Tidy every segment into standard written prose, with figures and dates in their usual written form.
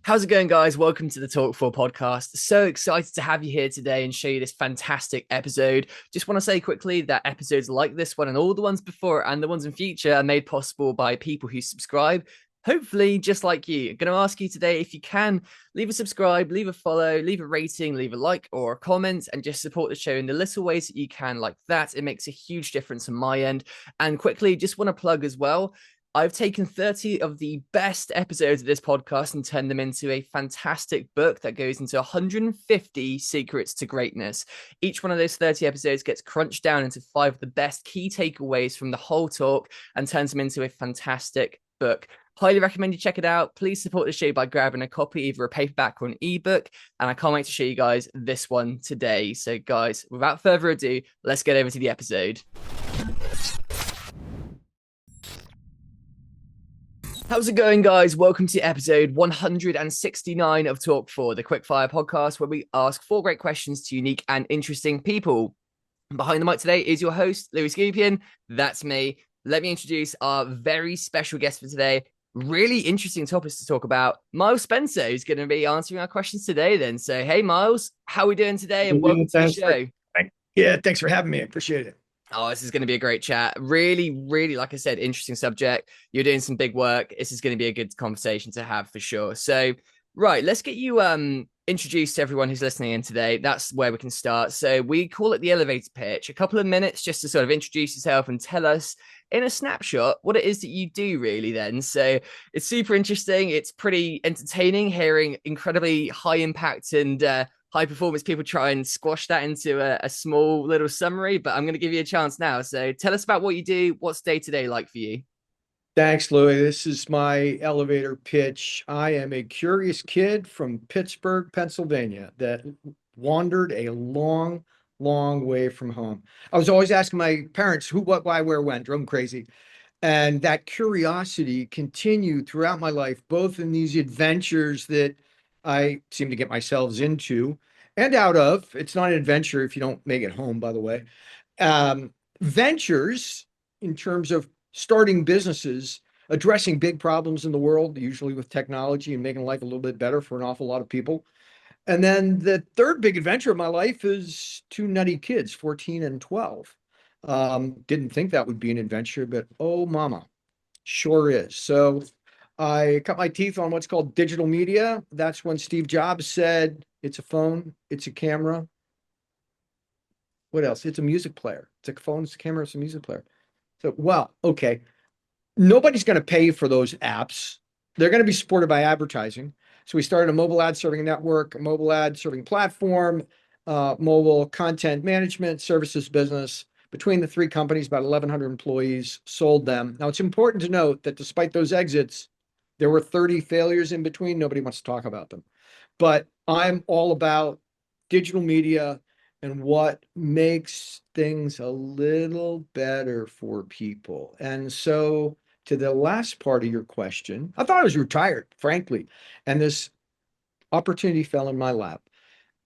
How's it going, guys? Welcome to the Talk4 Podcast. So excited to have you here today and show you this fantastic episode. Just want to say quickly that episodes like this one and all the ones before and the ones in future are made possible by people who subscribe. Hopefully, just like you. I'm going to ask you today if you can leave a subscribe, leave a follow, leave a rating, leave a like or a comment, and just support the show in the little ways that you can, like that. It makes a huge difference on my end. And quickly, just want to plug as well. I've taken 30 of the best episodes of this podcast and turned them into a fantastic book that goes into 150 secrets to greatness. Each one of those 30 episodes gets crunched down into 5 of the best key takeaways from the whole talk and turns them into a fantastic book. Highly recommend you check it out. Please support the show by grabbing a copy, either a paperback or an ebook. And I can't wait to show you guys this one today. So guys, without further ado, let's get over to the episode. How's it going, guys? Welcome to episode 169 of Talk4, the quickfire podcast where we ask 4 great questions to unique and interesting people. Behind the mic today is your host, Skupien. That's me. Let me introduce our very special guest for today. Really interesting topics to talk about. Miles Spencer is going to be answering our questions today then. So, hey, Miles, how are we doing today? And welcome to the show. Thanks for having me. I appreciate it. Oh, this is going to be a great chat. Really, like I said, interesting subject. You're doing some big work. This is going to be a good conversation to have for sure. So, right, let's get you introduced to everyone who's listening in today. That's where we can start. So we call it the elevator pitch. A couple of minutes just to sort of introduce yourself and tell us in a snapshot what it is that you do really then. So it's super interesting. It's pretty entertaining hearing incredibly high impact and high performance people try and squash that into a small little summary, but I'm going to give you a chance now. So tell us about what you do. What's day to day like for you? Thanks, Louis. This is my elevator pitch. I am a curious kid from Pittsburgh, Pennsylvania, that wandered a long way from home. I was always asking my parents who, what, why, where, when, drove them crazy. And that curiosity continued throughout my life, both in these adventures that I seem to get myself into and out of. It's not an adventure if you don't make it home, by the way. Ventures in terms of starting businesses, addressing big problems in the world, usually with technology and making life a little bit better for an awful lot of people. And then the third big adventure of my life is 2 nutty kids, 14 and 12. Didn't think that would be an adventure, but oh mama, sure is. So I cut my teeth on what's called digital media. That's when Steve Jobs said, it's a phone, it's a camera. What else? It's a music player. It's a phone, it's a camera, it's a music player. So, well, okay. Nobody's going to pay for those apps. They're going to be supported by advertising. So we started a mobile ad serving network, a mobile ad serving platform, mobile content management services business. Between the 3 companies, about 1,100 employees, sold them. Now, it's important to note that despite those exits, there were 30 failures in between. Nobody wants to talk about them. But I'm all about digital media and what makes things a little better for people. And so to the last part of your question, I thought I was retired, frankly, and this opportunity fell in my lap.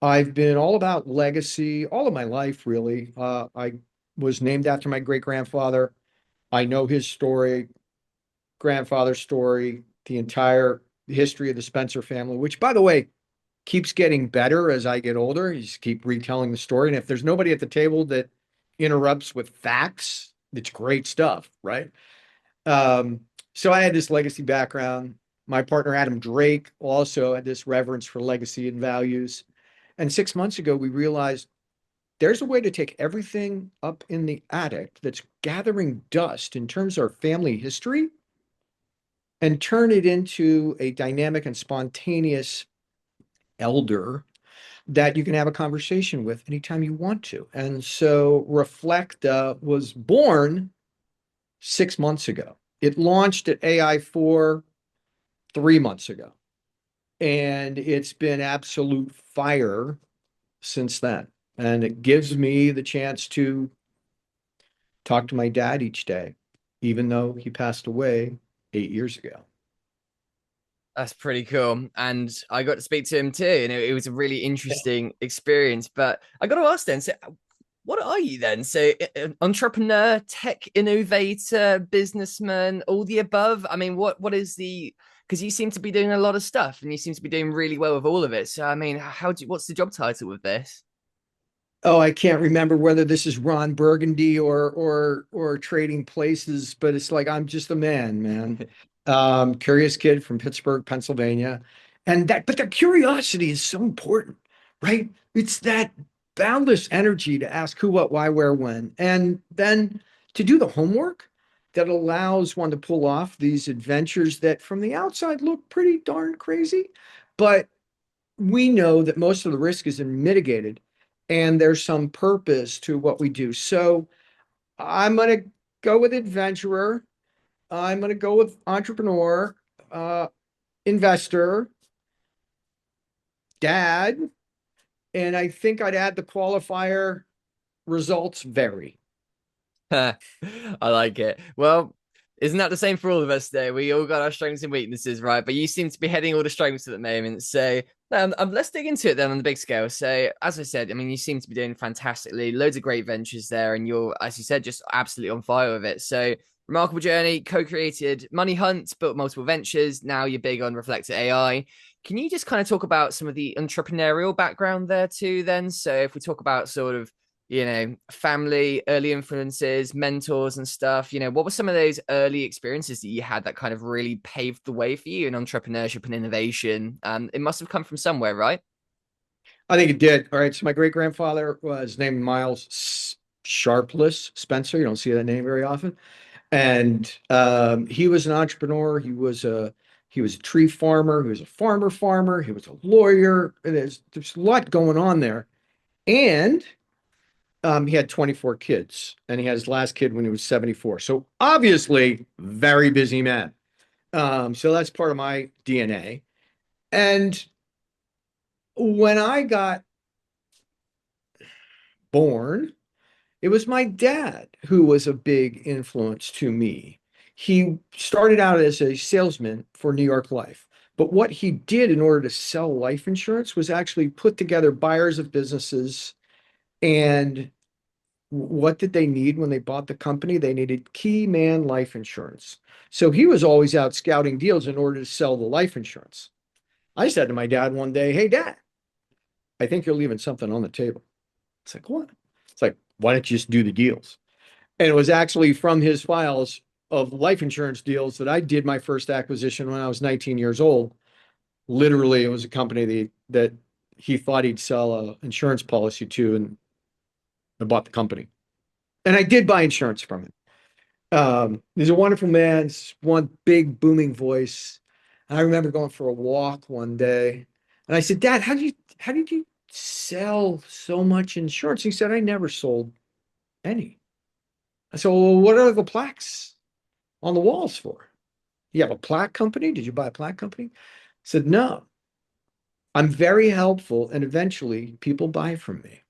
I've been all about legacy all of my life, really. I was named after my great-grandfather. I know his story, grandfather's story, the entire history of the Spencer family, which, by the way, keeps getting better as I get older. You just keep retelling the story. And if there's nobody at the table that interrupts with facts, it's great stuff, right? So I had this legacy background. My partner, Adam Drake, also had this reverence for legacy and values. And 6 months ago, we realized there's a way to take everything up in the attic that's gathering dust in terms of our family history and turn it into a dynamic and spontaneous elder that you can have a conversation with anytime you want to. And so Reflekta was born 6 months ago. It launched at AI4 3 months ago. And it's been absolute fire since then. And it gives me the chance to talk to my dad each day, even though he passed away 8 years ago. That's pretty cool. And I got to speak to him too. And it was a really interesting experience. But I got to ask then, so what are you then? So entrepreneur, tech innovator, businessman, all the above? I mean, what is the because you seem to be doing a lot of stuff and you seem to be doing really well with all of it. So, I mean, what's the job title with this? Oh, I can't remember whether this is Ron Burgundy or Trading Places, but it's like I'm just a man. Curious kid from Pittsburgh, Pennsylvania. But the curiosity is so important, right? It's that boundless energy to ask who, what, why, where, when, and then to do the homework that allows one to pull off these adventures that from the outside look pretty darn crazy, but we know that most of the risk is mitigated and there's some purpose to what we do. So I'm going to go with adventurer. I'm going to go with entrepreneur, uh, investor, dad, and I think I'd add the qualifier results vary. I like it. Well, isn't that the same for all of us though? We all got our strengths and weaknesses, right? But you seem to be heading all the strengths at the moment. So let's dig into it then on the big scale. So as I said, I mean, you seem to be doing fantastically, loads of great ventures there, and you're, as you said, just absolutely on fire with it. So remarkable journey, co-created Money Hunt, built multiple ventures. Now you're big on Reflekta AI. Can you just kind of talk about some of the entrepreneurial background there too, then? So if we talk about sort of family, early influences, mentors and stuff, what were some of those early experiences that you had that kind of really paved the way for you in entrepreneurship and innovation? It must have come from somewhere, right? I think it did. All right. So my great grandfather was named Miles Sharpless Spencer. You don't see that name very often. And he was an entrepreneur. He was a tree farmer. He was a farmer. He was a lawyer. And there's a lot going on there. And he had 24 kids, and he had his last kid when he was 74. So obviously, very busy man. So that's part of my DNA. And when I got born, it was my dad who was a big influence to me. He started out as a salesman for New York Life. But what he did in order to sell life insurance was actually put together buyers of businesses. And what did they need when they bought the company? They needed key man life insurance. So he was always out scouting deals in order to sell the life insurance. I said to my dad one day, "Hey, Dad, I think you're leaving something on the table." It's like, "What?" It's like, "Why don't you just do the deals?" And it was actually from his files of life insurance deals that I did my first acquisition when I was 19 years old. Literally, it was a company that he thought he'd sell an insurance policy to, and I bought the company. And I did buy insurance from him. He's a wonderful man, one big booming voice. And I remember going for a walk one day, and I said, "Dad, how did you sell so much insurance?" He said, "I never sold any." I said, "Well, what are the plaques on the walls for? You have a plaque company? Did you buy a plaque company?" I said, "No, I'm very helpful, and eventually people buy from me."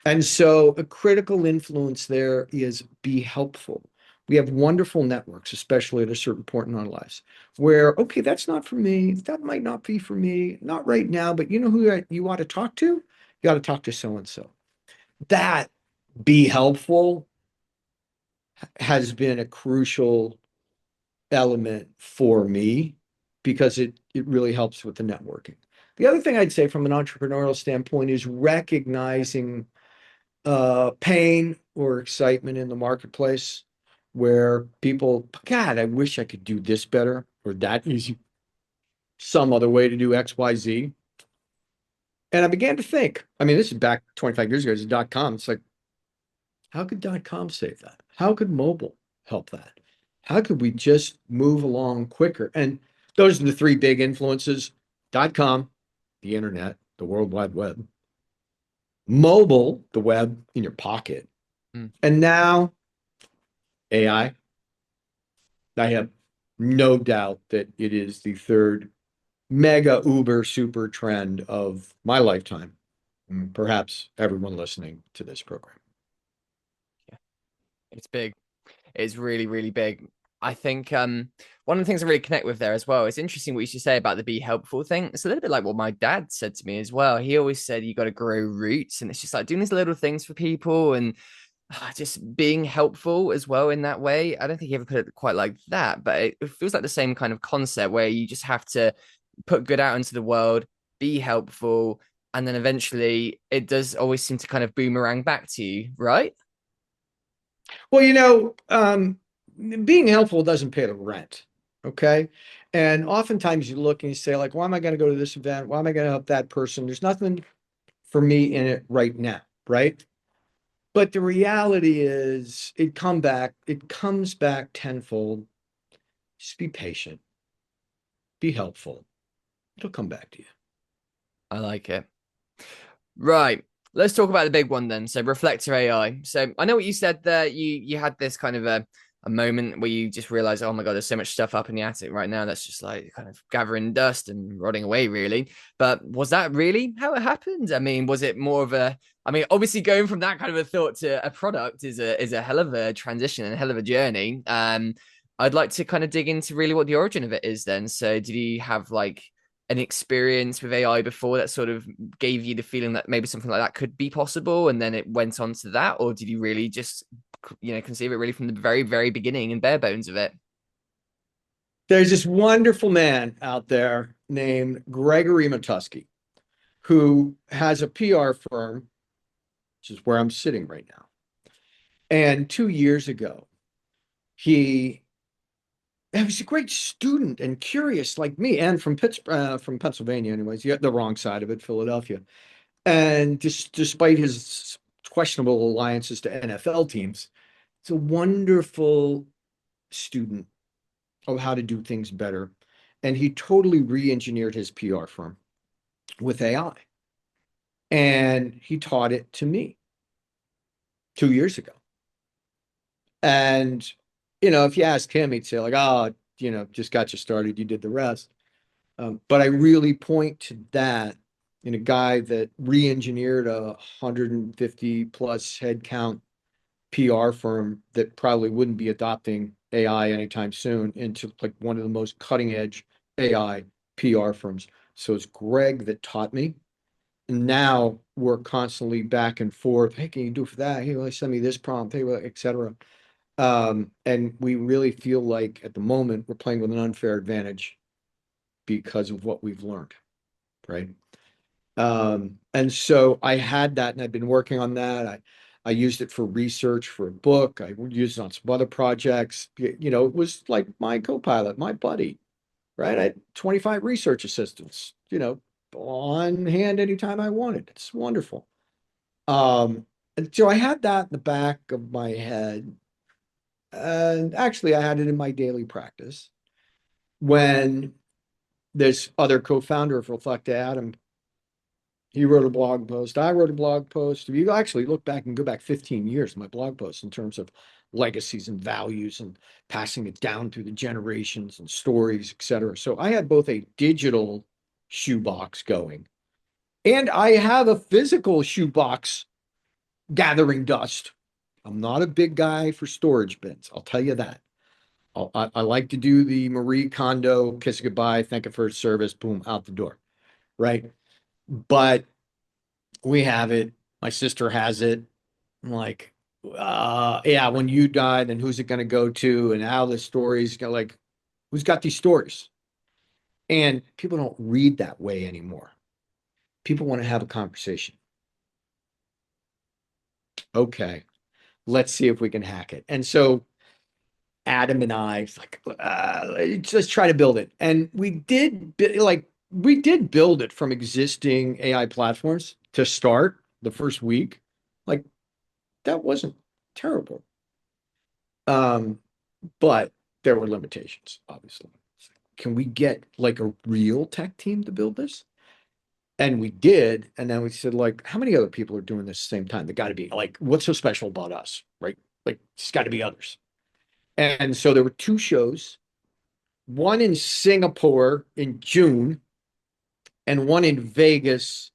And so a critical influence there is be helpful. We have wonderful networks, especially at a certain point in our lives, where, okay, that's not for me. That might not be for me, not right now, but you know who you want to talk to? You ought to talk to so and so. That be helpful has been a crucial element for me because it really helps with the networking. The other thing I'd say from an entrepreneurial standpoint is recognizing pain or excitement in the marketplace where people, "God, I wish I could do this better," or "that is some other way to do XYZ." And I began to think, I mean, this is back 25 years ago, it's .com. It's like, how could .com save that? How could mobile help that? How could we just move along quicker? And those are the three big influences: .com, the internet, the World Wide Web; mobile, the web in your pocket; Mm. and now AI. I have no doubt that it is the third mega uber super trend of my lifetime, and perhaps everyone listening to this program. Yeah, it's big. It's really, really big. I think one of the things I really connect with there as well, it's interesting what you should say about the be helpful thing. It's a little bit like what my dad said to me as well. He always said you got to grow roots, and it's just like doing these little things for people. And just being helpful as well in that way. I don't think he ever put it quite like that, but it feels like the same kind of concept where you just have to put good out into the world, be helpful, and then eventually it does always seem to kind of boomerang back to you, right? Well, being helpful doesn't pay the rent. Okay. And oftentimes you look and you say, like, why am I going to go to this event? Why am I going to help that person? There's nothing for me in it right now. Right. But the reality is it comes back tenfold. Just be patient, be helpful. It'll come back to you. I like it. Right. Let's talk about the big one then. So Reflekta AI. So I know what you said there. You had this kind of a moment where you just realized, oh my God, there's so much stuff up in the attic right now that's just like kind of gathering dust and rotting away, really. But was that really how it happened? I mean, was it more of a I mean, obviously going from that kind of a thought to a product is a hell of a transition and a hell of a journey. I'd like to kind of dig into really what the origin of it is then. So did you have like an experience with AI before that sort of gave you the feeling that maybe something like that could be possible, and then it went on to that, or did you really just conceive it really from the very very beginning and bare bones of it? There's this wonderful man out there named Gregory Matusky who has a PR firm, which is where I'm sitting right now. And 2 years ago, he was a great student and curious like me, and from Pittsburgh, from Pennsylvania, anyways. You got the wrong side of it, Philadelphia. And just despite his questionable alliances to NFL teams, it's a wonderful student of how to do things better. And he totally re-engineered his PR firm with AI. And he taught it to me 2 years ago. And, if you ask him, he'd say, like, oh, just got you started. You did the rest. But I really point to that in a guy that re-engineered a 150 plus headcount PR firm that probably wouldn't be adopting AI anytime soon into like one of the most cutting edge AI PR firms. So it's Greg that taught me. And now we're constantly back and forth. Hey, can you do for that? Hey, well, send me this prompt, hey, well, et cetera. And we really feel like at the moment we're playing with an unfair advantage because of what we've learned, right? And so I had that and I've been working on that. I used it for research for a book. I used it on some other projects. It was like my co-pilot, my buddy, right? I had 25 research assistants, on hand anytime I wanted. It's wonderful. And so I had that in the back of my head. And actually, I had it in my daily practice when this other co-founder of Reflekta, Adam, he wrote a blog post. I wrote a blog post. If you actually look back and go back 15 years, my blog posts in terms of legacies and values and passing it down through the generations and stories, et cetera. So I had both a digital shoebox going and I have a physical shoebox gathering dust. I'm not a big guy for storage bins. I'll tell you that. I like to do the Marie Kondo, kiss it goodbye, thank it for its service, boom, out the door, right? But we have it. My sister has it. I'm like, yeah, when you die, then who's it going to go to? And how the stories go, like, who's got these stories? And people don't read that way anymore. People want to have a conversation. Okay, let's see if we can hack it. And so Adam and I, like, let's try to build it. And we did build it from existing AI platforms to start the first week. Like that wasn't terrible. Um, but there were limitations, obviously. Can we get like a real tech team to build this? And we did. And then we said, like, how many other people are doing this at the same time? They got to be like, what's so special about us? Right? Like, it's got to be others. And so there were two shows, one in Singapore in June and one in Vegas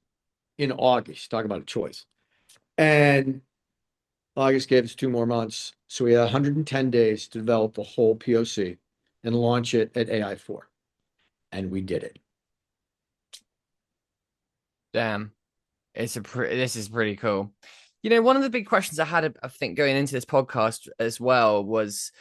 in August. Talk about a choice. And August gave us 2 more months. So we had 110 days to develop the whole POC and launch it at AI4. And we did it. Damn, this is pretty cool. One of the big questions I had, I think, going into this podcast as well was,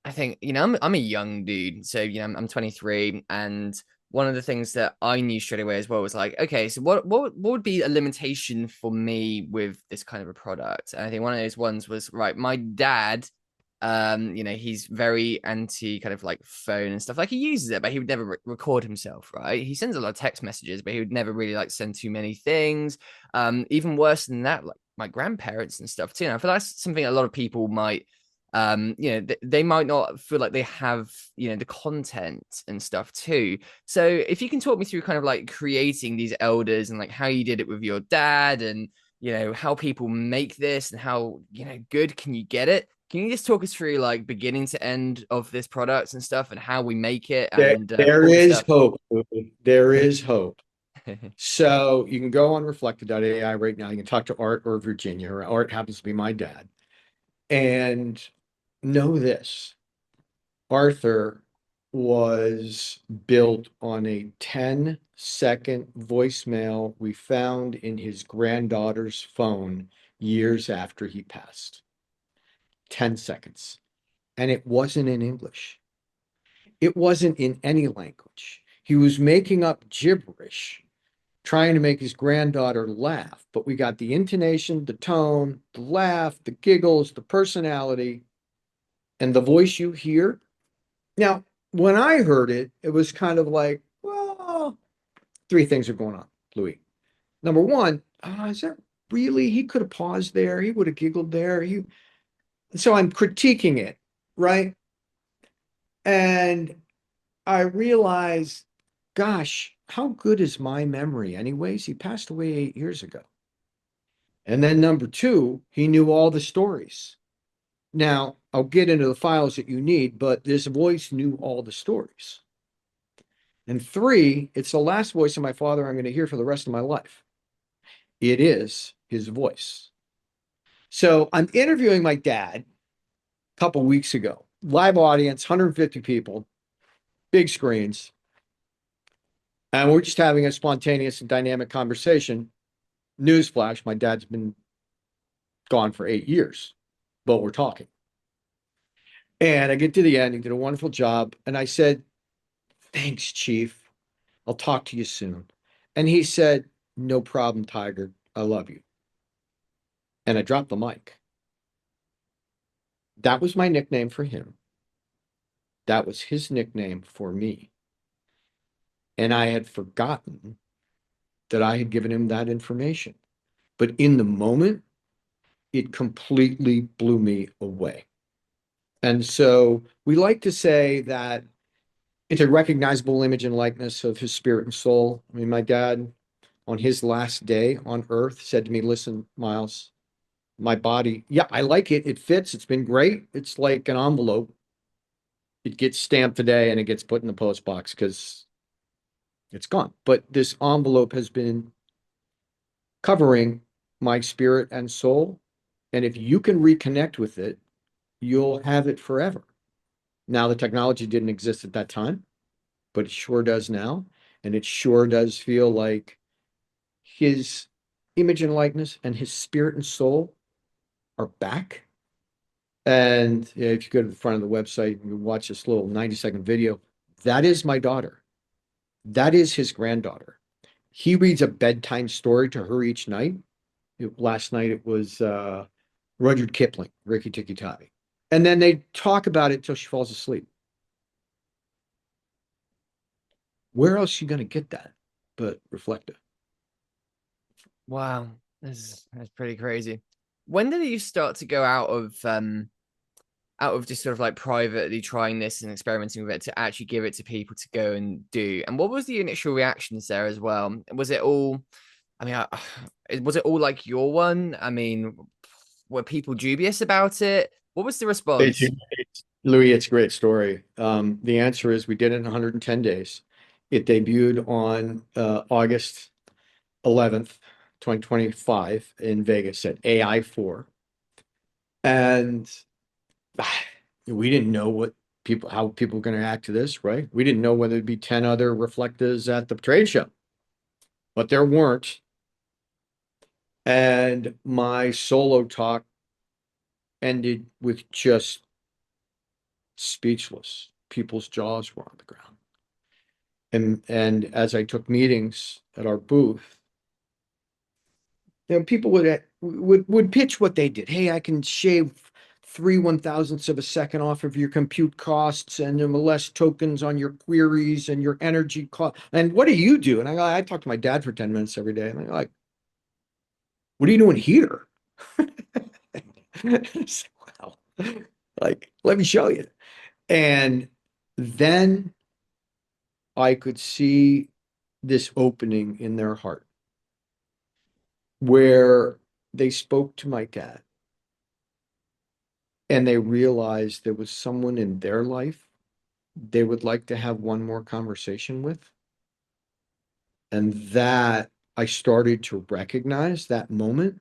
I think, I'm a young dude, so I'm 23, and one of the things that I knew straight away as well was like, okay, so what would be a limitation for me with this kind of a product? And I think one of those ones was, right, my dad, he's very anti kind of like phone and stuff. Like he uses it, but he would never record himself, right? He sends a lot of text messages, but he would never really like send too many things. Even worse than that, like my grandparents and stuff too. And I feel that's something a lot of people might they might not feel like they have the content and stuff too. So if you can talk me through kind of like creating these elders and like how you did it with your dad, and how people make this, and how good can you get it. Can you just talk us through like beginning to end of this product and stuff, and how we make it, and There all the is stuff? hope. There is hope. So you can go on Reflekta.ai right now. You can talk to Art or Virginia, or Art happens to be my dad. And know this, Arthur was built on a 10-second voicemail we found in his granddaughter's phone years after he passed. 10 seconds. And it wasn't in English. It wasn't in any language. He was making up gibberish, trying to make his granddaughter laugh. But we got the intonation, the tone, the laugh, the giggles, the personality, and the voice you hear. Now, when I heard it, it was kind of like, well, three things are going on, Louis. Number one, is that really? He could have paused there. He would have giggled there. So I'm critiquing it, right? And I realized, gosh, how good is my memory anyways? He passed away 8 years ago. And then number two, he knew all the stories. Now, I'll get into the files that you need, but this voice knew all the stories. And three, it's the last voice of my father I'm going to hear for the rest of my life. It is his voice. So I'm interviewing my dad a couple weeks ago, live audience, 150 people, big screens. And we're just having a spontaneous and dynamic conversation. Newsflash, my dad's been gone for 8 years, but we're talking. And I get to the end, he did a wonderful job. And I said, thanks, Chief. I'll talk to you soon. And he said, no problem, Tiger. I love you. And I dropped the mic. That was my nickname for him. That was his nickname for me. And I had forgotten that I had given him that information. But in the moment, it completely blew me away. And so we like to say that it's a recognizable image and likeness of his spirit and soul. I mean, my dad, on his last day on earth, said to me, listen, Miles, my body, yeah, I like it. It fits. It's been great. It's like an envelope. It gets stamped today and it gets put in the post box because it's gone. But this envelope has been covering my spirit and soul. And if you can reconnect with it, you'll have it forever. Now, the technology didn't exist at that time, but it sure does now. And it sure does feel like his image and likeness and his spirit and soul are back. And if you go to the front of the website and you watch this little 90-second video, that is my daughter. That is his granddaughter. He reads a bedtime story to her each night. Last night it was Rudyard Kipling, Rikki Tikki Tavi. And then they talk about it till she falls asleep. Where else are you going to get that but Reflekta? Wow, that's pretty crazy. When did you start to go out of just sort of like privately trying this and experimenting with it to actually give it to people to go and do? And what was the initial reactions there as well? Was it all, I mean, was it all like your one? I mean, were people dubious about it? What was the It's, response? Louis, it's a great story. The answer is we did it in 110 days. It debuted on August 11th, 2025 in Vegas at AI4. And we didn't know how people were going to react to this, right? We didn't know whether it'd be 10 other Reflektas at the trade show, but there weren't. And my solo talk ended with just speechless. People's jaws were on the ground. And as I took meetings at our booth, people would pitch what they did. Hey, I can shave 3/1000ths of a second off of your compute costs and less tokens on your queries and your energy cost. And what do you do? And I talk to my dad for 10 minutes every day. And I'm like, what are you doing here? Wow. Like, let me show you. And then I could see this opening in their heart where they spoke to my dad and they realized there was someone in their life they would like to have one more conversation with. And that I started to recognize that moment.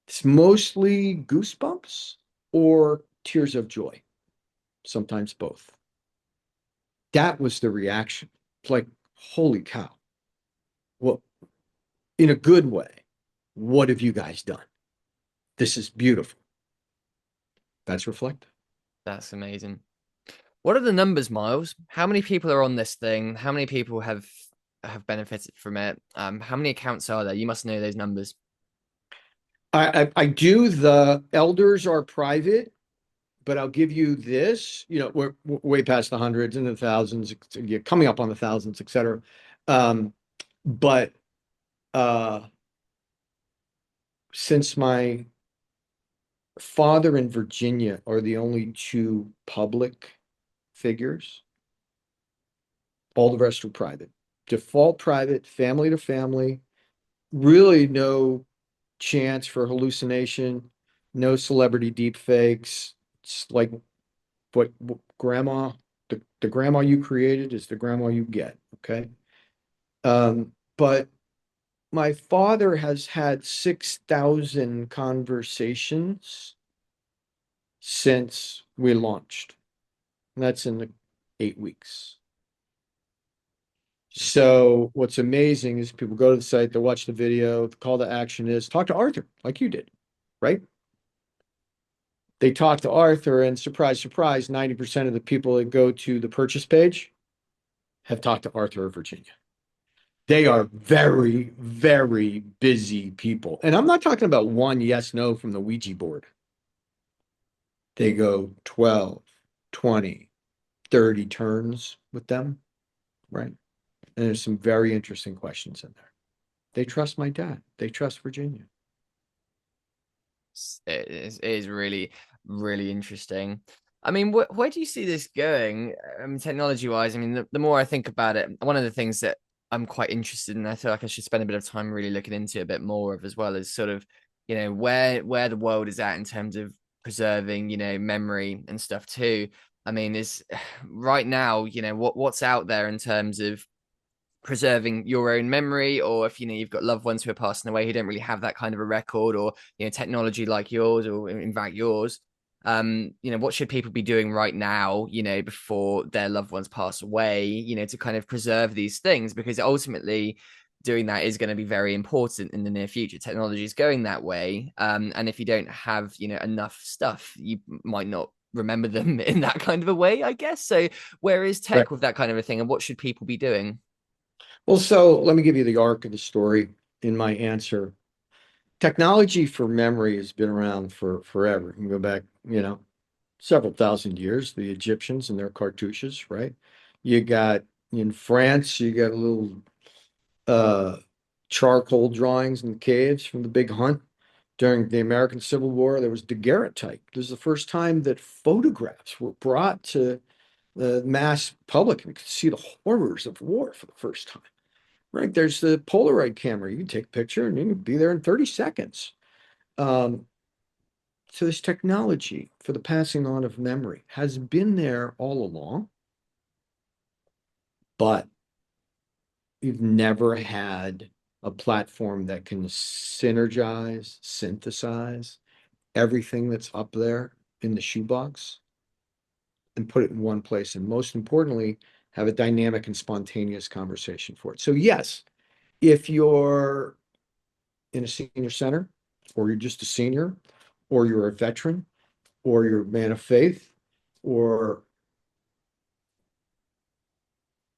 It's mostly goosebumps or tears of joy, sometimes both. That was the reaction. It's like, holy cow. Well, in a good way, what have you guys done? This is beautiful. That's Reflekta. That's amazing. What are the numbers, Miles? How many people are on this thing? How many people have benefited from it? How many accounts are there? You must know those numbers. I do. The elders are private, but I'll give you this. We're way past the hundreds and the thousands, coming up on the thousands, et cetera. But uh, since my father and Virginia are the only two public figures, all the rest are private. Default private, family to family, really no chance for hallucination, no celebrity deep fakes. It's like what grandma, the grandma you created is the grandma you get. Okay. But my father has had 6,000 conversations since we launched. And that's in the 8 weeks. So what's amazing is people go to the site, they watch the video, the call to action is talk to Arthur, like you did, right? They talk to Arthur, and surprise, surprise, 90% of the people that go to the purchase page have talked to Arthur or Virginia. They are very, very busy people. And I'm not talking about one yes, no from the Ouija board. They go 12, 20, 30 turns with them, right? And there's some very interesting questions in there. They trust my dad. They trust Virginia. It is really, really interesting. I mean, where do you see this going? Technology wise, I mean, the more I think about it, one of the things that I'm quite interested in, I feel like I should spend a bit of time really looking into a bit more of as well as sort of, where the world is at in terms of preserving, memory and stuff too. I mean, is right now, what's out there in terms of preserving your own memory, or if you've got loved ones who are passing away who don't really have that kind of a record, or technology like yours, or in fact yours, what should people be doing right now, before their loved ones pass away, to kind of preserve these things, because ultimately doing that is going to be very important in the near future. Technology is going that way, and if you don't have enough stuff, you might not remember them in that kind of a way, I guess. So where is Right. tech with that kind of a thing, and what should people be doing? Well, so let me give you the arc of the story in my answer. Technology for memory has been around for forever. You can go back, several thousand years, the Egyptians and their cartouches, right? You got in France, you got little uh, charcoal drawings in the caves from the Big Hunt. During the American Civil War, there was daguerreotype. This is the first time that photographs were brought to the mass public. We could see the horrors of war for the first time. Right. There's the Polaroid camera. You can take a picture and you can be there in 30 seconds. Um, so this technology for the passing on of memory has been there all along, but you've never had a platform that can synergize, synthesize everything that's up there in the shoebox and put it in one place. And most importantly, have a dynamic and spontaneous conversation for it. So yes, if you're in a senior center, or you're just a senior, or you're a veteran, or you're a man of faith, or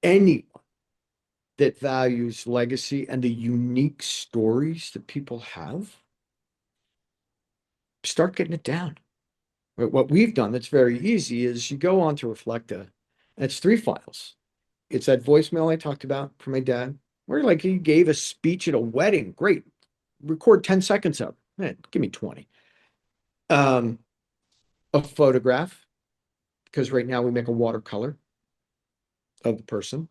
anyone that values legacy and the unique stories that people have, start getting it down. What we've done that's very easy is you go on to Reflekta, and it's 3 files. It's that voicemail I talked about from my dad, where like he gave a speech at a wedding. Great. Record 10 seconds of it. Man, give me 20. Um, a photograph, because right now we make a watercolor of the person,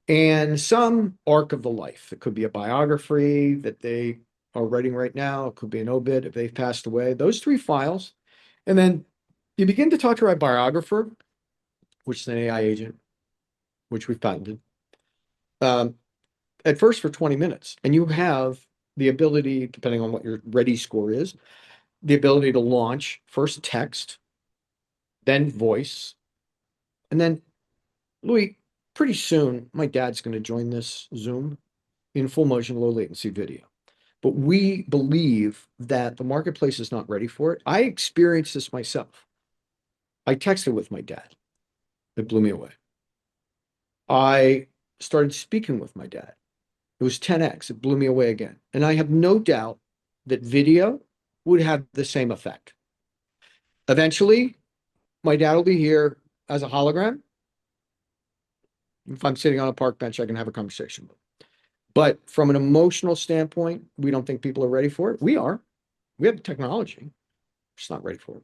and some arc of the life. It could be a biography that they are writing right now. It could be an obit if they've passed away. Those 3 files. And then you begin to talk to our biographer, which is an AI agent, which we've patented, um, at first for 20 minutes. And you have the ability, depending on what your ready score is, the ability to launch first text, then voice. And then, Louis, pretty soon, my dad's going to join this Zoom in full motion, low latency video. But we believe that the marketplace is not ready for it. I experienced this myself. I texted with my dad. It blew me away. I started speaking with my dad. It was 10x. It blew me away again. And I have no doubt that video would have the same effect. Eventually, my dad will be here as a hologram. If I'm sitting on a park bench, I can have a conversation with him. But from an emotional standpoint, we don't think people are ready for it. We are. We have the technology. We're just not ready for it.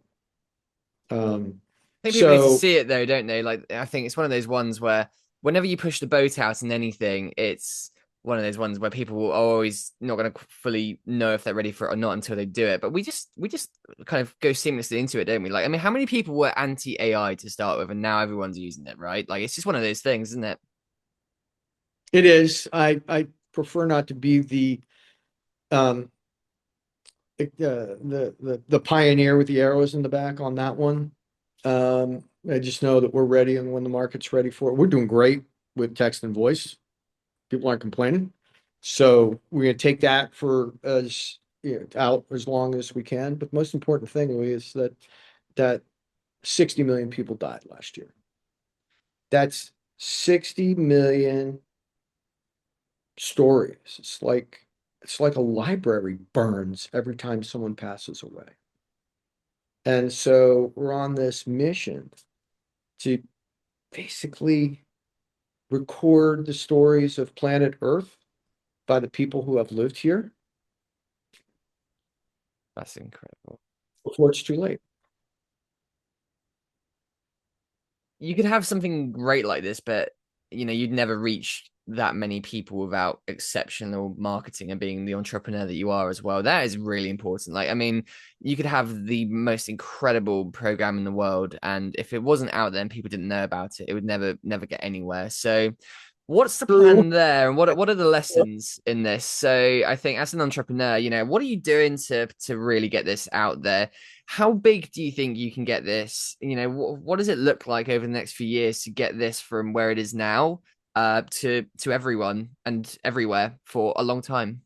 I think people need to So see it though, don't they? Like, I think it's one of those ones where whenever you push the boat out in anything, it's one of those ones where people are always not going to fully know if they're ready for it or not until they do it. But we just kind of go seamlessly into it, don't we? Like, I mean, how many people were anti AI to start with, and now everyone's using it, right? Like, it's just one of those things, isn't it? it is. I prefer not to be um the pioneer with the arrows in the back on that one. I just know that we're ready, and when the market's ready for it, we're doing great with text and voice. People aren't complaining. So we're going to take that for as out as long as we can. But the most important thing, Louis, is that 60 million people died last year. That's 60 million stories. It's like a library burns every time someone passes away. And so we're on this mission to basically record the stories of planet Earth by the people who have lived here That's incredible. before it's too late. You could have something great like this, but you'd never reach that many people without exceptional marketing and being the entrepreneur that you are as well. That is really important. Like, I mean, you could have the most incredible program in the world, and if it wasn't out there and people didn't know about it, it would never get anywhere. So what's the True. plan there, and what are the lessons in this? So I think as an entrepreneur, what are you doing to really get this out there? How big do you think you can get this? What does it look like over the next few years to get this from where it is now to everyone and everywhere for a long time?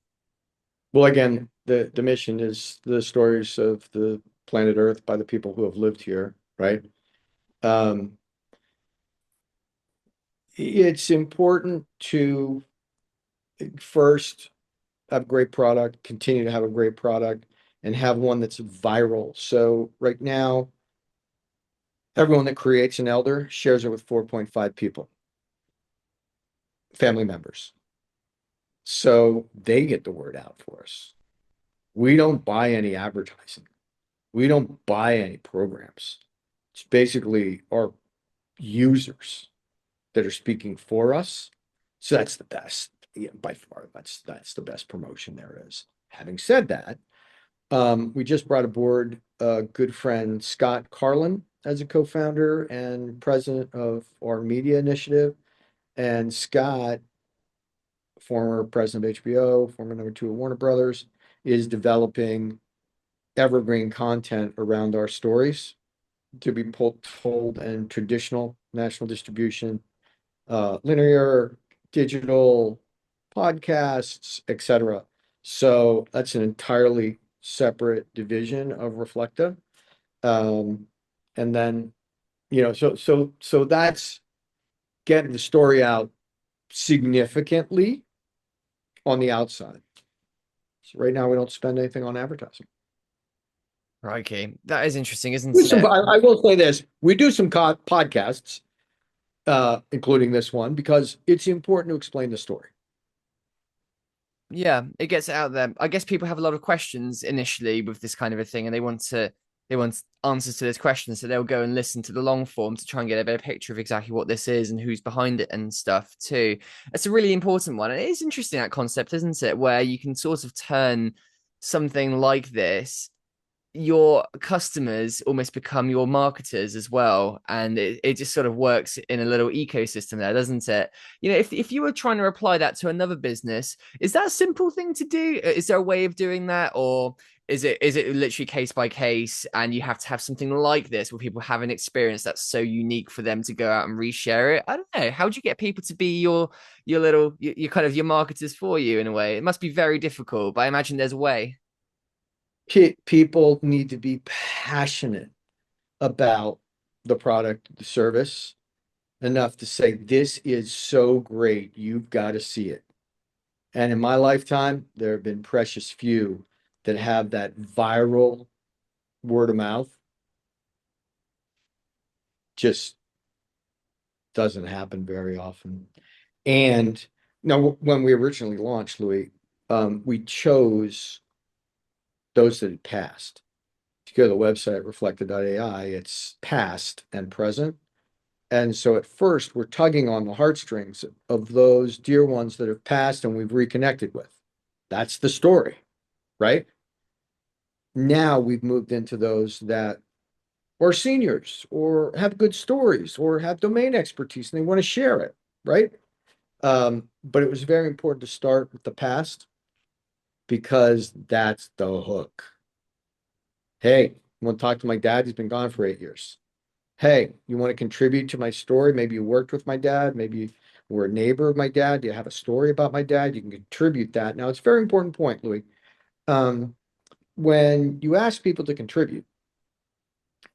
Well, again, the mission is the stories of the planet Earth by the people who have lived here, right? Um, it's important to first have a great product, continue to have a great product, and have one that's viral. So right now, everyone that creates an elder shares it with 4.5 people, family members. So they get the word out for us. We don't buy any advertising. We don't buy any programs. It's basically our users that are speaking for us. So that's the best. Yeah, by far, that's the best promotion there is. Having said that, we just brought aboard a good friend, Scott Carlin, as a co-founder and president of our media initiative. And Scott, former president of HBO, former number 2 of Warner Brothers, is developing evergreen content around our stories to be told in traditional national distribution, linear, digital, podcasts, etc. So that's an entirely separate division of Reflekta. Um, and then, so that's getting the story out significantly on the outside. So right now we don't spend anything on advertising. Crikey. That is interesting, isn't it? I will say this, we do some podcasts, including this one, because it's important to explain the story. Yeah, it gets it out there. I guess people have a lot of questions initially with this kind of a thing, and they want answers to those questions. So they'll go and listen to the long form to try and get a better picture of exactly what this is and who's behind it and stuff too. It's a really important one. And it is interesting, that concept, isn't it? Where you can sort of turn something like this, your customers almost become your marketers as well, and it just sort of works in a little ecosystem there, doesn't it? If you were trying to apply that to another business, is that a simple thing to do? Is there a way of doing that, or is it literally case by case, and you have to have something like this where people have an experience that's so unique for them to go out and reshare it? I don't know, how do you get people to be your little your kind of your marketers for you in a way? It must be very difficult, but I imagine there's a way. People need to be passionate about the product, the service, enough to say, this is so great, you've got to see it. And in my lifetime, there have been precious few that have that viral word of mouth. Just doesn't happen very often. And now, when we originally launched, Louis, we chose those that had passed. If you go to the website, reflekta.ai, it's past and present. And so at first, we're tugging on the heartstrings of those dear ones that have passed and we've reconnected with. That's the story, right? Now we've moved into those that are seniors or have good stories or have domain expertise and they want to share it, right? But it was very important to start with the past because that's the hook. Hey, I want to talk to my dad. He's been gone for 8 years. Hey, you want to contribute to my story? Maybe you worked with my dad. Maybe you were a neighbor of my dad. You have a story about my dad. You can contribute that. Now, it's a very important point, Louis. When you ask people to contribute,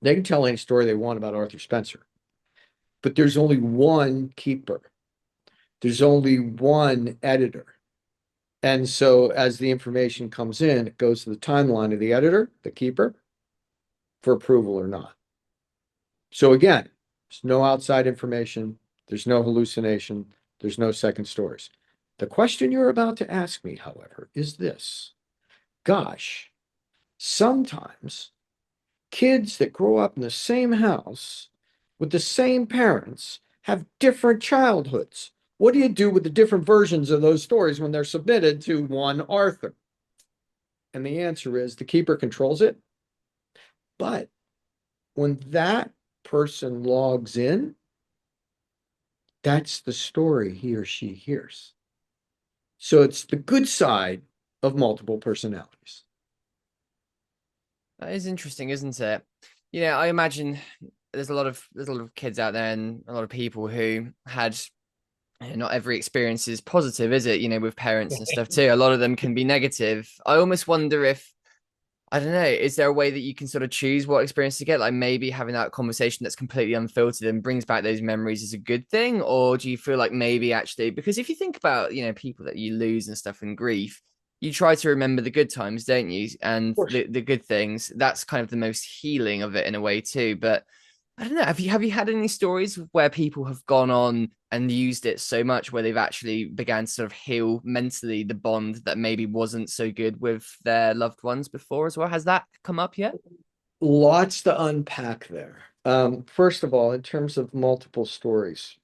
they can tell any story they want about Arthur Spencer, but there's only one keeper. There's only one editor. And so as the information comes in, it goes to the timeline of the editor, the keeper, for approval or not. So again, there's no outside information. There's no hallucination. There's no second stories. The question you're about to ask me, however, is this. Gosh, sometimes kids that grow up in the same house with the same parents have different childhoods. What do you do with the different versions of those stories when they're submitted to one Arthur? And the answer is the keeper controls it. But when that person logs in, that's the story he or she hears. So it's the good side of multiple personalities. That is interesting, isn't it? I imagine there's a lot of kids out there and a lot of people who had, not every experience is positive, is it? With parents and stuff too. A lot of them can be negative. I almost wonder if, I don't know, is there a way that you can sort of choose what experience to get? Like maybe having that conversation that's completely unfiltered and brings back those memories is a good thing? Or do you feel like maybe actually, because if you think about, people that you lose and stuff in grief, you try to remember the good times, don't you? And Of course. the good things. That's kind of the most healing of it in a way too. But I don't know. Have you had any stories where people have gone on and used it so much where they've actually began to sort of heal mentally the bond that maybe wasn't so good with their loved ones before as well? Has that come up yet? Lots to unpack there. First of all, in terms of multiple stories,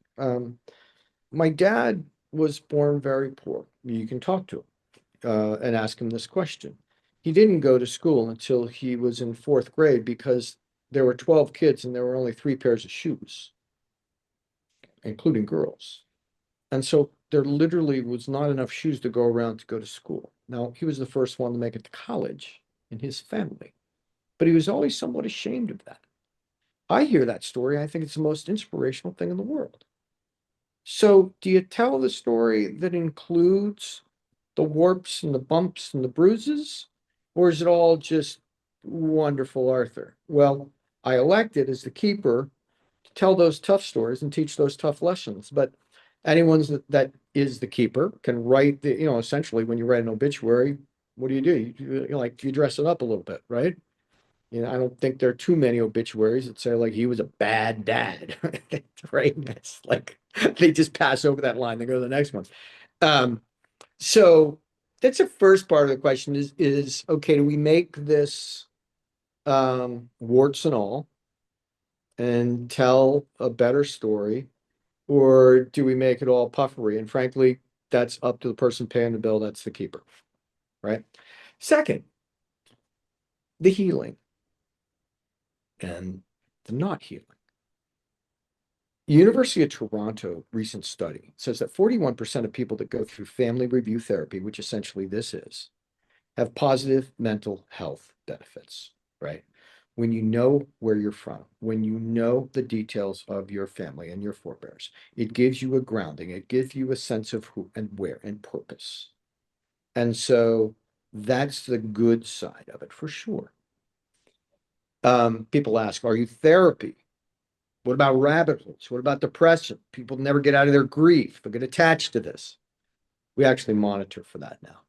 my dad was born very poor. You can talk to him and ask him this question. He didn't go to school until he was in fourth grade because there were 12 kids and there were only 3 pairs of shoes, including girls. And so there literally was not enough shoes to go around to go to school. Now, he was the first one to make it to college in his family, but he was always somewhat ashamed of that. I hear that story. I think it's the most inspirational thing in the world. So, do you tell the story that includes the warps and the bumps and the bruises? Or is it all just wonderful Arthur? Well, I elected as the keeper to tell those tough stories and teach those tough lessons. But anyone that is the keeper can write essentially when you write an obituary, what do? You dress it up a little bit, right? I don't think there are too many obituaries that say like he was a bad dad, right? It's like they just pass over that line. They go to the next one. Um, so that's the first part of the question is okay, do we make this warts and all and tell a better story, or do we make it all puffery? And frankly, that's up to the person paying the bill. That's the keeper, right? Second, the healing and the not healing. University of Toronto recent study says that 41% of people that go through family review therapy, which essentially this is, have positive mental health benefits, right? When you know where you're from, when you know the details of your family and your forebears, it gives you a grounding, it gives you a sense of who and where and purpose. And so that's the good side of it for sure. People ask, are you therapy? What about rabbit holes? What about depression? People never get out of their grief. They get attached to this. We actually monitor for that now.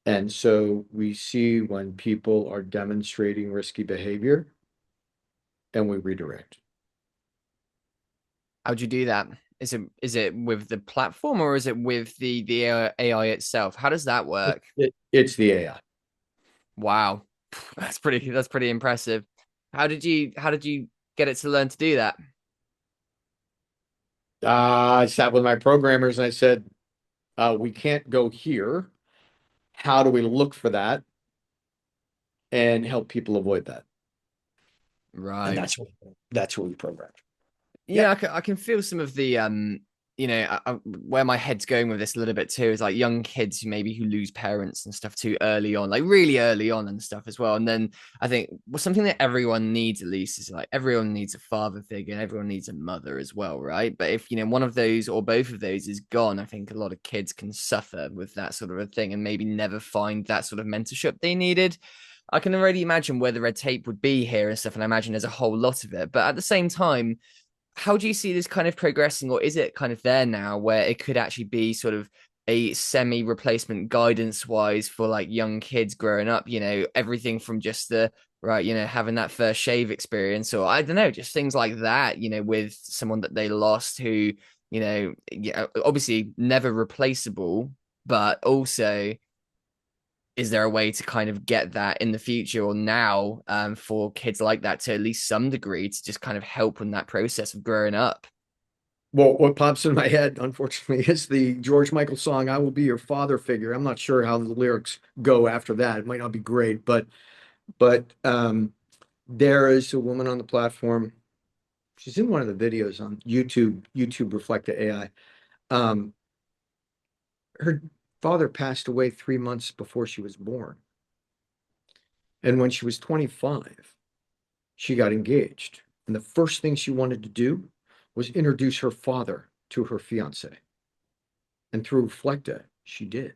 And so we see when people are demonstrating risky behavior and we redirect. How'd you do that? Is it with the platform or is it with the AI itself? How does that work? It's the AI. Wow, that's pretty impressive. How did you get it to learn to do that? I sat with my programmers and I said, we can't go here. How do we look for that and help people avoid that? And Right. that's what we programmed. Yeah, Yep. I can feel some of the where my head's going with this a little bit too is like young kids who lose parents and stuff too early on, like really early on and stuff as well. And then I think something that everyone needs at least is like everyone needs a father figure and everyone needs a mother as well, right? But if one of those or both of those is gone, I think a lot of kids can suffer with that sort of a thing and maybe never find that sort of mentorship they needed. I can already imagine where the red tape would be here and stuff, and I imagine there's a whole lot of it. But at the same time, how do you see this kind of progressing, or is it kind of there now where it could actually be sort of a semi replacement guidance wise for like young kids growing up, everything from just the right, having that first shave experience, or I don't know, just things like that, with someone that they lost who, yeah, obviously never replaceable, but also is there a way to kind of get that in the future or now for kids like that to at least some degree to just kind of help in that process of growing up? Well, what pops in my head, unfortunately, is the George Michael song, I Will Be Your Father Figure. I'm not sure how the lyrics go after that. It might not be great, but there is a woman on the platform. She's in one of the videos on YouTube Reflekta AI. Um, her father passed away 3 months before she was born. And when she was 25, she got engaged. And the first thing she wanted to do was introduce her father to her fiance. And through Reflekta, she did.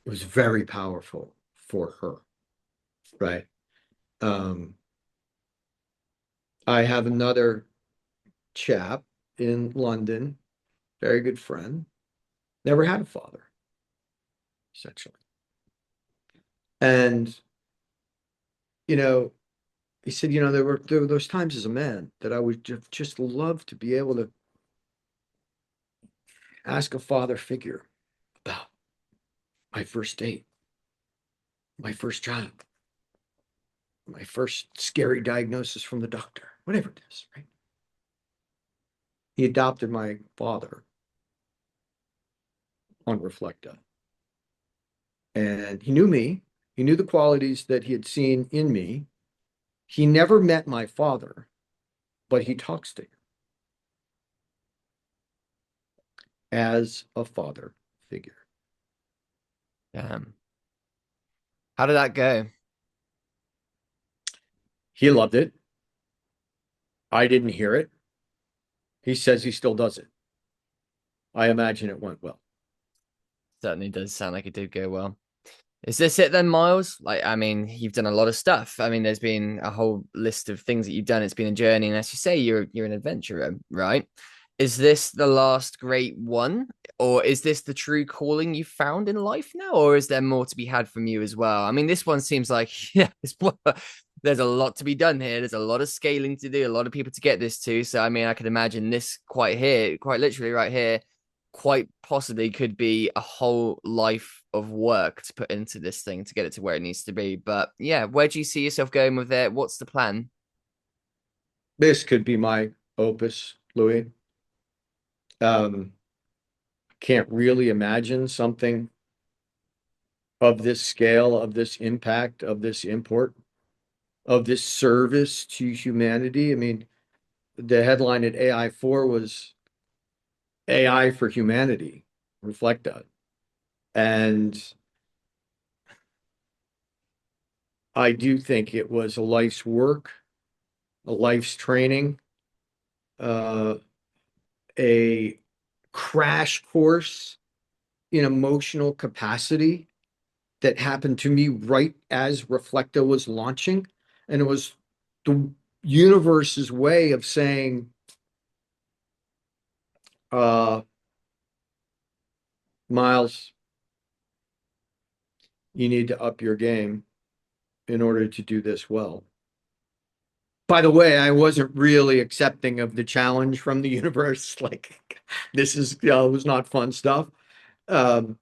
It was very powerful for her, right? Um, I have another chap in London, very good friend, never had a father, essentially. And, you know, he said, there were those times as a man that I would just love to be able to ask a father figure about my first date, my first job, my first scary diagnosis from the doctor, whatever it is, right? He adopted my father on Reflekta. And he knew me. He knew the qualities that he had seen in me. He never met my father, but he talks to him as a father figure. How did that go? He loved it. I didn't hear it. He says he still does it. I imagine it went well. Certainly does sound like it did go well. Is this it then, Miles? Like, I mean, you've done a lot of stuff. I mean, there's been a whole list of things that you've done. It's been a journey, and as you say, you're an adventurer, right? Is this the last great one, or is this the true calling you found in life now, or is there more to be had from you as well? I mean, this one seems like yeah, there's a lot to be done here. There's a lot of scaling to do, a lot of people to get this to. So, I mean, I can imagine this quite here, quite literally right here quite possibly could be a whole life of work to put into this thing to get it to where it needs to be. But yeah, where do you see yourself going with it? What's the plan? This could be my opus, Louis. Um, can't really imagine something of this scale, of this impact, of this import, of this service to humanity. I mean, the headline at AI4 was AI for humanity, Reflekta. And I do think it was a life's work, a life's training, uh, a crash course in emotional capacity that happened to me right as Reflecta was launching. And it was the universe's way of saying, uh, Miles, you need to up your game in order to do this well. By the way, I wasn't really accepting of the challenge from the universe. Like, this is, was not fun stuff. Um,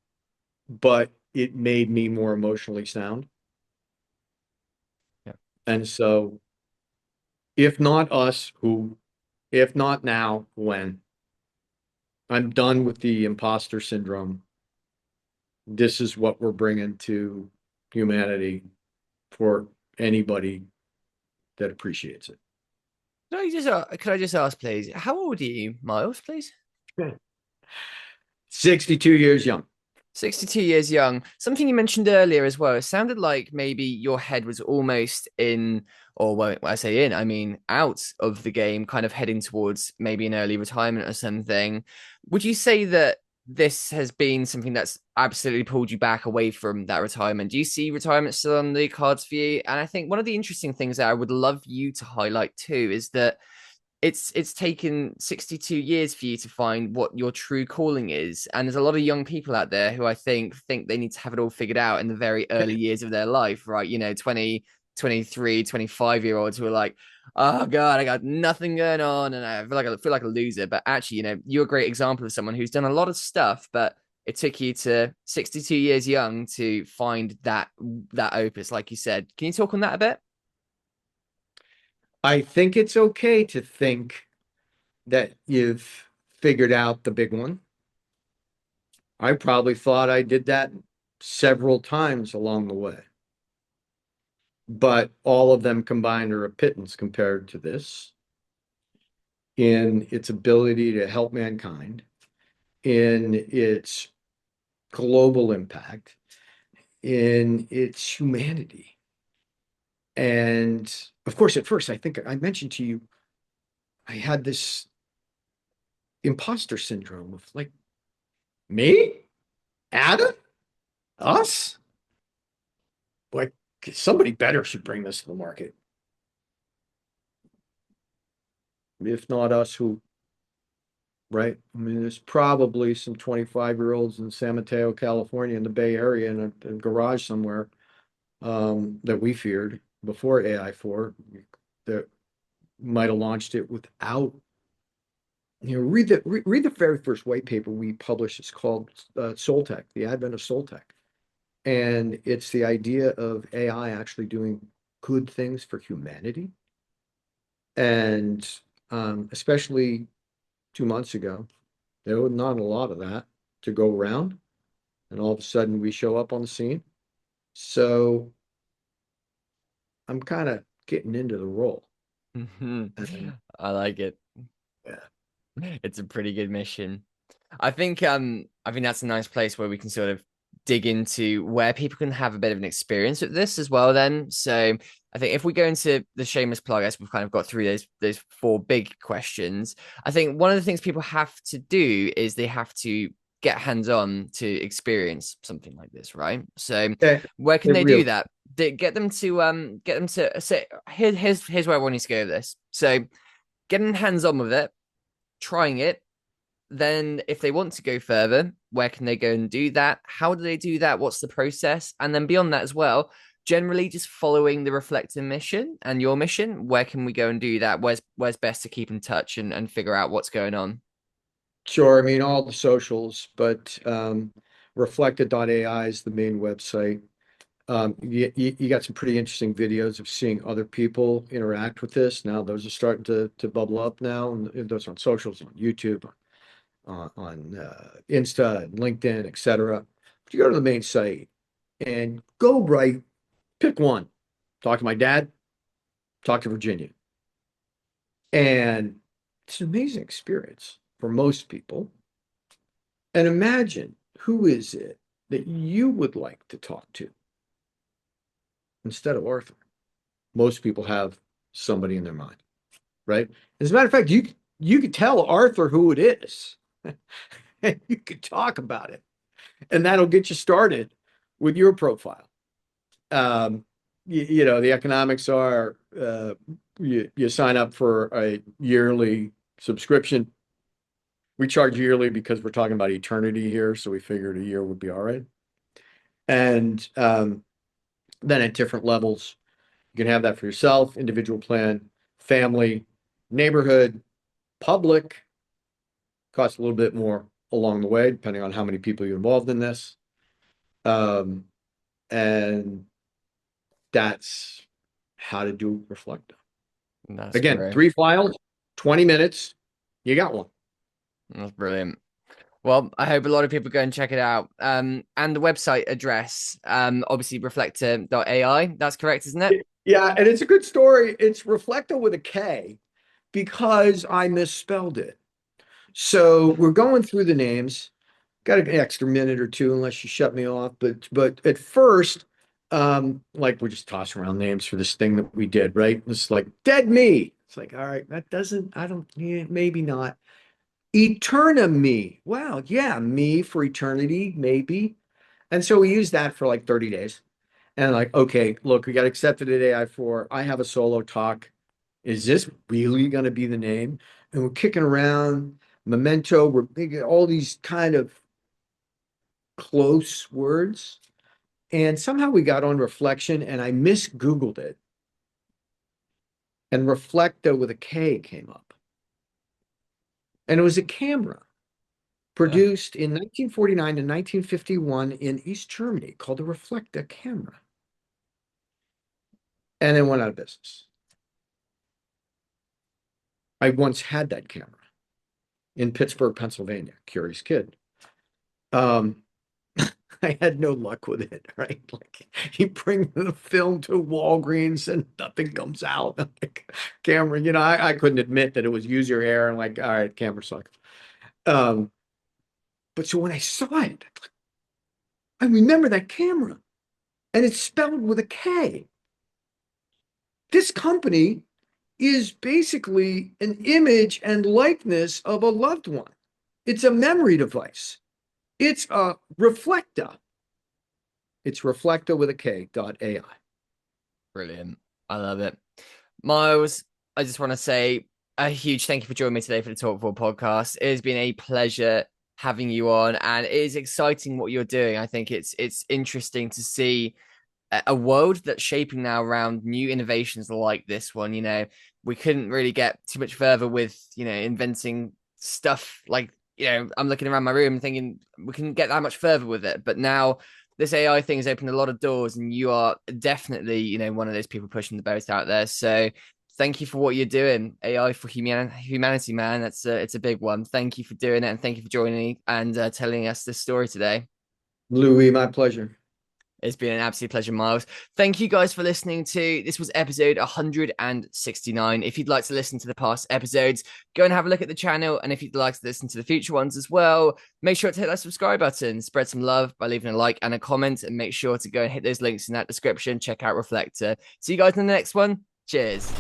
but it made me more emotionally sound. Yeah. And so, if not us, who? If not now, when? I'm done with the imposter syndrome. This is what we're bringing to humanity for anybody that appreciates it. Could I just ask, please, how old are you, Miles, please? 62 years young. 62 years young. Something you mentioned earlier as well. It sounded like maybe your head was almost in, or when I say in, I mean out of the game, kind of heading towards maybe an early retirement or something. Would you say that this has been something that's absolutely pulled you back away from that retirement? Do you see retirement still on the cards for you? And I think one of the interesting things that I would love you to highlight too is that it's taken 62 years for you to find what your true calling is, and there's a lot of young people out there who I think they need to have it all figured out in the very early years of their life, right? 20, 23, 25 year olds who are like, oh god, I got nothing going on and I feel like a loser. But actually, you're a great example of someone who's done a lot of stuff, but it took you to 62 years young to find that opus, like you said. Can you talk on that a bit? I think it's okay to think that you've figured out the big one. I probably thought I did that several times along the way, but all of them combined are a pittance compared to this in its ability to help mankind, in its global impact, in its humanity. And of course, at first, I think I mentioned to you, I had this imposter syndrome of like, me? Adam? Us? Like, somebody better should bring this to the market. If not us, who? Right? I mean, there's probably some 25-year-olds in San Mateo, California, in the Bay Area, in a garage somewhere, that we feared before AI4 that might have launched it without. Read the very first white paper we published. It's called Soul Tech, the Advent of Soul Tech, and it's the idea of AI actually doing good things for humanity. And especially 2 months ago, there was not a lot of that to go around, and all of a sudden we show up on the scene. So I'm kind of getting into the role. And I like it. yeah, It's a pretty good mission. I think that's a nice place where we can sort of dig into where people can have a bit of an experience with this as well then. So I think if we go into the shameless plug, as we've kind of got through those four big questions, I think one of the things people have to do is they have to get hands-on to experience something like this, right? So Yeah, where can it they really. do that? Get them to say here's where I want you to go with this. So getting hands-on with it, trying it, then if they want to go further, where can they go and do that? How do they do that? What's the process? And then beyond that as well, generally just following the Reflekta mission and your mission, where can we go and do that? Where's best to keep in touch and figure out what's going on? Sure. I mean, all the socials, but Reflekta.ai is the main website. You got some pretty interesting videos of seeing other people interact with this. Now, those are starting to bubble up now, and those are on socials, on YouTube, on Insta, and LinkedIn, etc. But you go to the main site and go right, pick one. Talk to my dad, talk to Virginia. And it's an amazing experience for most people. And imagine, who is it that you would like to talk to instead of Arthur? Most people have somebody in their mind, right? As a matter of fact, you could tell Arthur who it is, and you could talk about it, and that'll get you started with your profile. You know, the economics are you sign up for a yearly subscription. We charge yearly because we're talking about eternity here, so we figured a year would be all right. And then at different levels, you can have that for yourself, individual plan, family, neighborhood, public. Costs a little bit more along the way, depending on how many people you're involved in this. Um, and that's how to do Reflekta. That's Again, great. 3 files, 20 minutes, you got one. That's brilliant. Well, I hope a lot of people go and check it out. And the website address, obviously reflector.ai. That's correct, isn't it? Yeah, and it's a good story. It's Reflekta with a K because I misspelled it. So we're going through the names. Got an extra minute or two unless you shut me off. But at first, like we're just tossing around names for this thing that we did, right? It's like dead me. It's like, all right, that doesn't, I don't, yeah, maybe not. Eternamy. Wow, yeah, me for eternity, maybe. And so we used that for like 30 days. And like, okay, look, we got accepted at AI4. I have a solo talk. Is this really going to be the name? And we're kicking around memento. We're thinking all these kind of close words. And somehow we got on reflection and I mis-Googled it. And Reflekta with a K came up. And it was a camera Yeah. produced in 1949 and 1951 in East Germany called the Reflekta camera. And it went out of business. I once had that camera in Pittsburgh, Pennsylvania. Curious kid. Um, I had no luck with it, right? Like you bring the film to Walgreens and nothing comes out. Like, camera, you know, I couldn't admit that it was user error. I'm like, all right, camera sucks. Um, but so when I saw it, I remember that camera and it's spelled with a K. This company is basically an image and likeness of a loved one. It's a memory device. It's a Reflekta. It's Reflekta with a K.ai. Brilliant. I love it. Miles, I just want to say a huge thank you for joining me today for the Talk4 podcast. It has been a pleasure having you on, and it is exciting what you're doing. I think it's interesting to see a world that's shaping now around new innovations like this one. You know, we couldn't really get too much further with, you know, inventing stuff like, you know, I'm looking around my room thinking we can get that much further with it. But now this AI thing has opened a lot of doors, and you are definitely, you know, one of those people pushing the boat out there. So thank you for what you're doing. AI for humanity, man. It's a big one. Thank you for doing it, and thank you for joining and telling us this story today. Louis, my pleasure. It's been an absolute pleasure, Miles. Thank you guys for listening to this was episode 169. If you'd like to listen to the past episodes, go and have a look at the channel. And if you'd like to listen to the future ones as well, make sure to hit that subscribe button, spread some love by leaving a like and a comment, and make sure to go and hit those links in that description. Check out Reflekta. See you guys in the next one. Cheers.